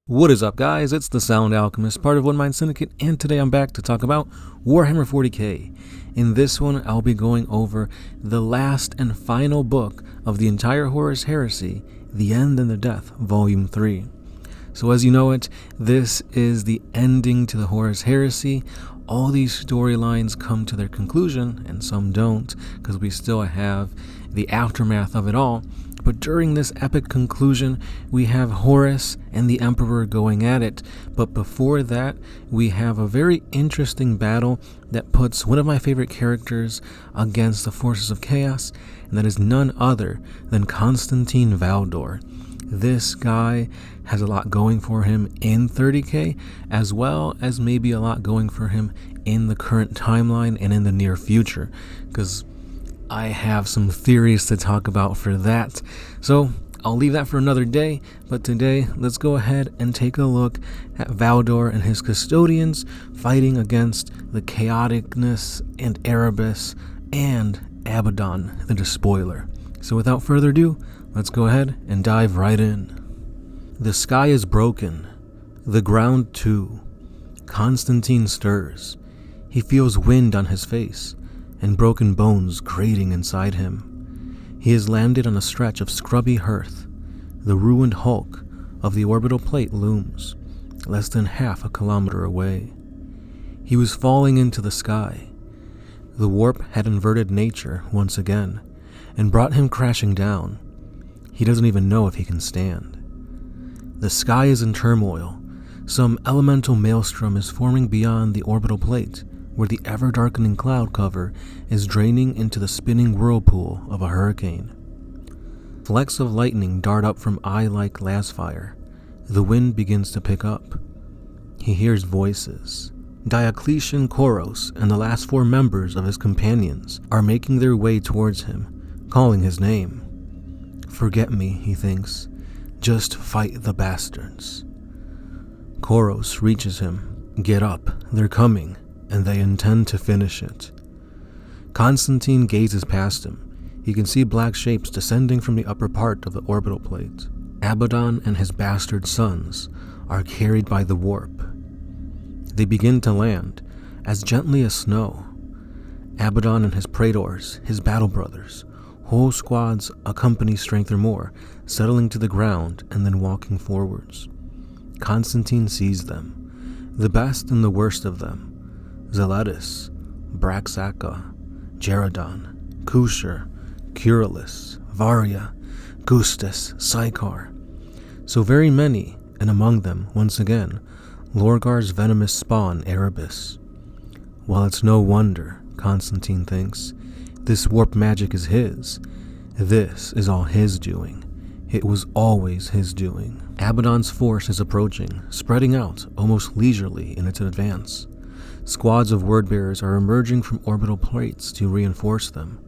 What is up, guys? It's the Sound Alchemist, part of OneMindSyndicate, and today I'm back to talk about Warhammer 40k. In this one, I'll be going over the last and final book of the entire Horus Heresy, The End and the Death, Volume 3. So as you know it, this is the ending to the Horus Heresy. All these storylines come to their conclusion, and some don't, because we still have the aftermath of it all. But during this epic conclusion, we have Horus and the Emperor going at it. But before that, we have a very interesting battle that puts one of my favorite characters against the forces of chaos, and that is none other than Constantine Valdor. This guy has a lot going for him in 30k, as well as maybe a lot going for him in the current timeline and in the near future, because I have some theories to talk about for that. So I'll leave that for another day, but today let's go ahead and take a look at Valdor and his custodians fighting against the chaoticness and Erebus and Abbadon, the Despoiler. So without further ado, let's go ahead and dive right in. The sky is broken, the ground too. Constantine stirs. He feels wind on his face and broken bones grating inside him. He has landed on a stretch of scrubby hearth. The ruined hulk of the orbital plate looms, less than half a kilometer away. He was falling into the sky. The warp had inverted nature once again and brought him crashing down. He doesn't even know if he can stand. The sky is in turmoil. Some elemental maelstrom is forming beyond the orbital plate, where the ever-darkening cloud cover is draining into the spinning whirlpool of a hurricane. Flecks of lightning dart up from eye-like glassfire. The wind begins to pick up. He hears voices. Diocletian Koros and the last 4 members of his companions are making their way towards him, calling his name. Forget me, he thinks. Just fight the bastards. Koros reaches him. Get up, they're coming, and they intend to finish it. Constantine gazes past him. He can see black shapes descending from the upper part of the orbital plate. Abbadon and his bastard sons are carried by the warp. They begin to land, as gently as snow. Abbadon and his praetors, his battle brothers, whole squads accompany strength or more, settling to the ground and then walking forwards. Constantine sees them, the best and the worst of them. Zeletus, Braxaca, Geradon, Kusher, Curulus, Varia, Gustus, Sykar. So very many, and among them, once again, Lorgar's venomous spawn, Erebus. Well, it's no wonder, Constantine thinks. This warp magic is his. This is all his doing. It was always his doing. Abbadon's force is approaching, spreading out almost leisurely in its advance. Squads of wordbearers are emerging from orbital plates to reinforce them.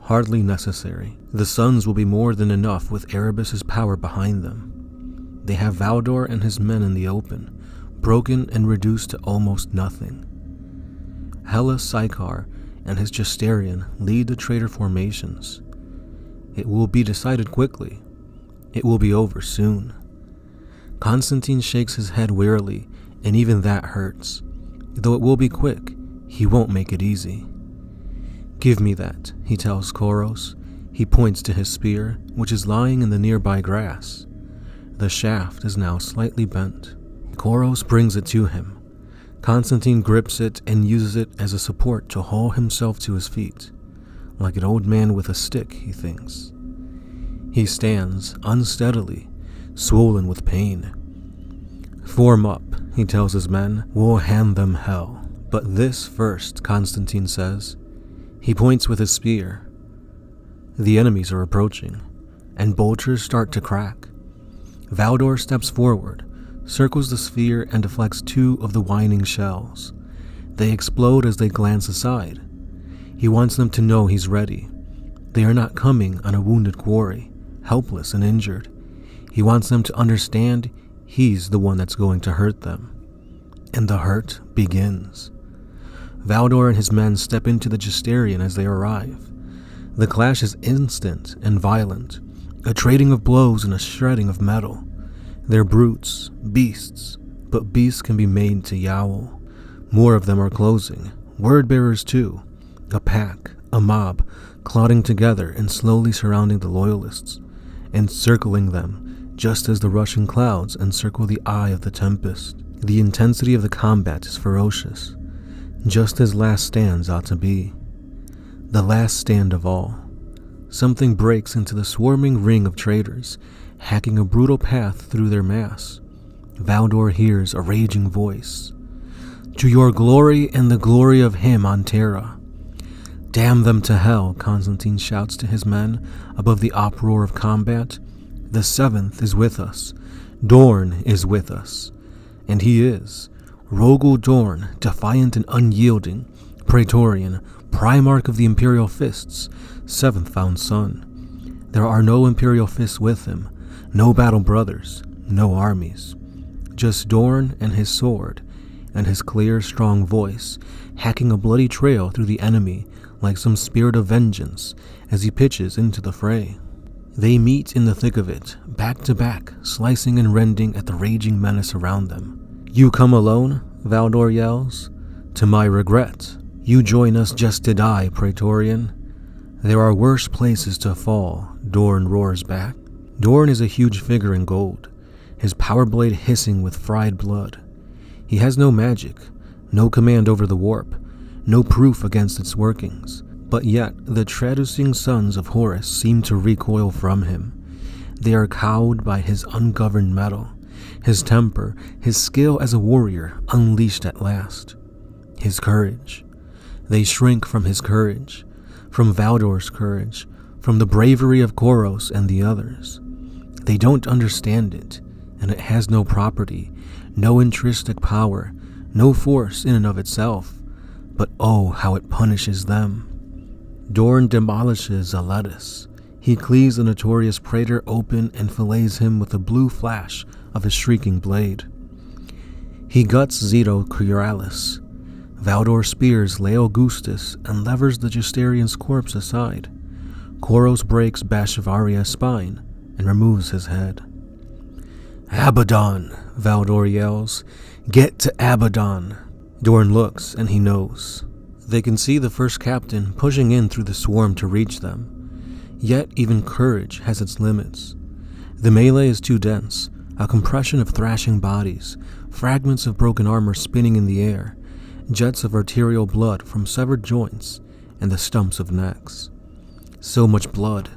Hardly necessary. The suns will be more than enough with Erebus's power behind them. They have Valdor and his men in the open, broken and reduced to almost nothing. Hela Sykar and his Justarian lead the traitor formations. It will be decided quickly. It will be over soon. Constantine shakes his head wearily, and even that hurts. Though it will be quick, he won't make it easy. Give me that, he tells Koros. He points to his spear, which is lying in the nearby grass. The shaft is now slightly bent. Koros brings it to him. Constantine grips it and uses it as a support to haul himself to his feet. Like an old man with a stick, he thinks. He stands unsteadily, swollen with pain. Form up, he tells his men. We'll hand them hell. But this first, Constantine says. He points with his spear. The enemies are approaching, and bolters start to crack. Valdor steps forward, circles the sphere, and deflects 2 of the whining shells. They explode as they glance aside. He wants them to know he's ready. They are not coming on a wounded quarry, helpless and injured. He wants them to understand he's the one that's going to hurt them. And the hurt begins. Valdor and his men step into the Justarian as they arrive. The clash is instant and violent, a trading of blows and a shredding of metal. They're brutes, beasts, but beasts can be made to yowl. More of them are closing, word-bearers too, a pack, a mob, clotting together and slowly surrounding the loyalists, encircling them just as the rushing clouds encircle the eye of the tempest. The intensity of the combat is ferocious, just as last stands ought to be. The last stand of all. Something breaks into the swarming ring of traitors, hacking a brutal path through their mass. Valdor hears a raging voice. To your glory and the glory of him on Terra. Damn them to hell, Constantine shouts to his men above the uproar of combat. The seventh is with us. Dorne is with us. And he is. Rogel Dorne, defiant and unyielding, Praetorian, Primarch of the Imperial Fists, seventh found son. There are no Imperial Fists with him, no battle brothers, no armies. Just Dorne and his sword, and his clear, strong voice, hacking a bloody trail through the enemy like some spirit of vengeance as he pitches into the fray. They meet in the thick of it, back to back, slicing and rending at the raging menace around them. You come alone? Valdor yells. To my regret, you join us just to die, Praetorian. There are worse places to fall, Dorne roars back. Dorne is a huge figure in gold, his power blade hissing with fried blood. He has no magic, no command over the warp, no proof against its workings, but yet the traducing sons of Horus seem to recoil from him. They are cowed by his ungoverned mettle, his temper, his skill as a warrior unleashed at last. His courage. They shrink from his courage, from Valdor's courage, from the bravery of Koros and the others. They don't understand it, and it has no property, no intrinsic power, no force in and of itself, but oh, how it punishes them. Dorne demolishes a lettuce. He cleaves the notorious praetor open and fillets him with the blue flash of his shrieking blade. He guts Zito Curalis. Valdor spears Leo Gustus and levers the Justarian's corpse aside. Koros breaks Bashivaria's spine and removes his head. Abbadon, Valdor yells. Get to Abbadon. Dorne looks and he knows. They can see the first captain pushing in through the swarm to reach them. Yet even courage has its limits. The melee is too dense, a compression of thrashing bodies, fragments of broken armor spinning in the air, jets of arterial blood from severed joints, and the stumps of necks. So much blood,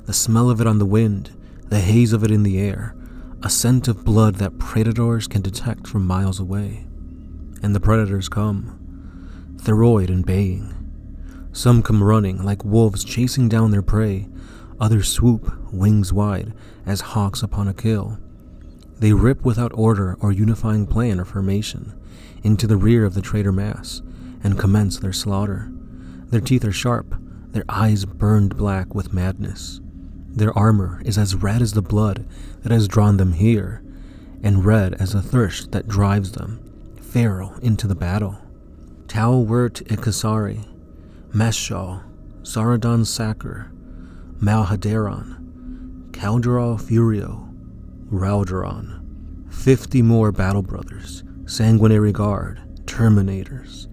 the smell of it on the wind, the haze of it in the air, a scent of blood that predators can detect from miles away. And the predators come, Theroid and baying. Some come running like wolves chasing down their prey, others swoop, wings wide, as hawks upon a kill. They rip without order or unifying plan or formation into the rear of the traitor mass and commence their slaughter. Their teeth are sharp, their eyes burned black with madness. Their armor is as red as the blood that has drawn them here, and red as the thirst that drives them, feral, into the battle. Talwert Ikasari, Meshal, Saradon Sacker, Malhaderon, Calderal Furio, Ralderon. 50 more battle brothers, sanguinary guard, terminators.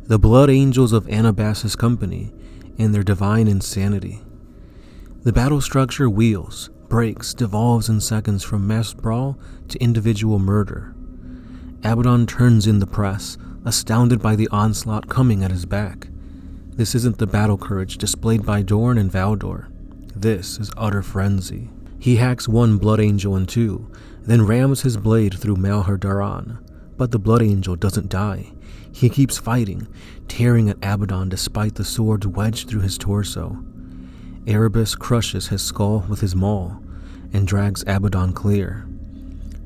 The blood angels of Anabas's company in their divine insanity. The battle structure wheels, breaks, devolves in seconds from mass brawl to individual murder. Abbadon turns in the press, astounded by the onslaught coming at his back. This isn't the battle courage displayed by Dorne and Valdor. This is utter frenzy. He hacks one blood angel in two, then rams his blade through Malherdaran. But the blood angel doesn't die. He keeps fighting, tearing at Abbadon despite the sword wedged through his torso. Erebus crushes his skull with his maul and drags Abbadon clear.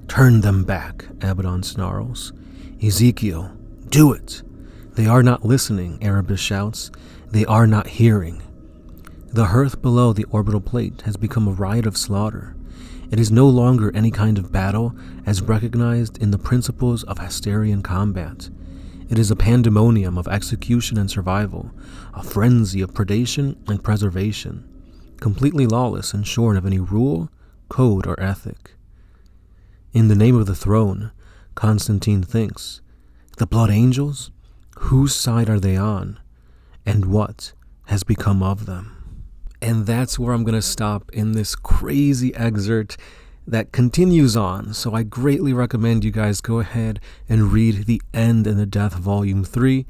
Turn them back, Abbadon snarls. Ezekiel, do it! They are not listening, Erebus shouts. They are not hearing. The hearth below the orbital plate has become a riot of slaughter. It is no longer any kind of battle as recognized in the principles of Asterian combat. It is a pandemonium of execution and survival, a frenzy of predation and preservation, completely lawless and shorn of any rule, code, or ethic. In the name of the throne, Constantine thinks. The Blood Angels? Whose side are they on? And what has become of them? And that's where I'm going to stop in this crazy excerpt that continues on. So I greatly recommend you guys go ahead and read The End and the Death Volume 3.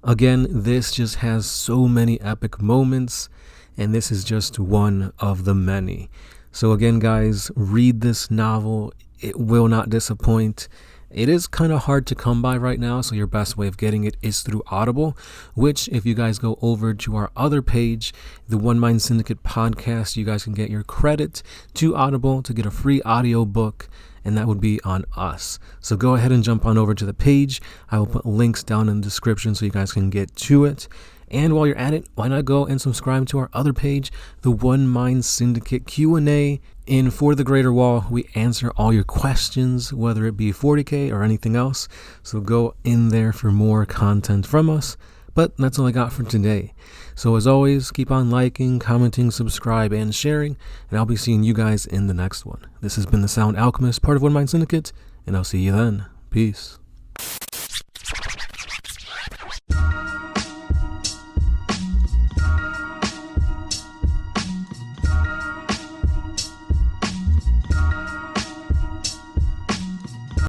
Again, this just has so many epic moments, and this is just one of the many. So again, guys, read this novel. It will not disappoint. It is kind of hard to come by right now, so your best way of getting it is through Audible, which if you guys go over to our other page, the One Mind Syndicate podcast, you guys can get your credit to Audible to get a free audio book, and that would be on us. So go ahead and jump on over to the page. I will put links down in the description so you guys can get to it. And while you're at it, why not go and subscribe to our other page, the One Mind Syndicate Q&A. And For the Greater Wall, we answer all your questions, whether it be 40k or anything else. So go in there for more content from us. But that's all I got for today. So as always, keep on liking, commenting, subscribe, and sharing. And I'll be seeing you guys in the next one. This has been the Sound Alchemist, part of One Mind Syndicate. And I'll see you then. Peace.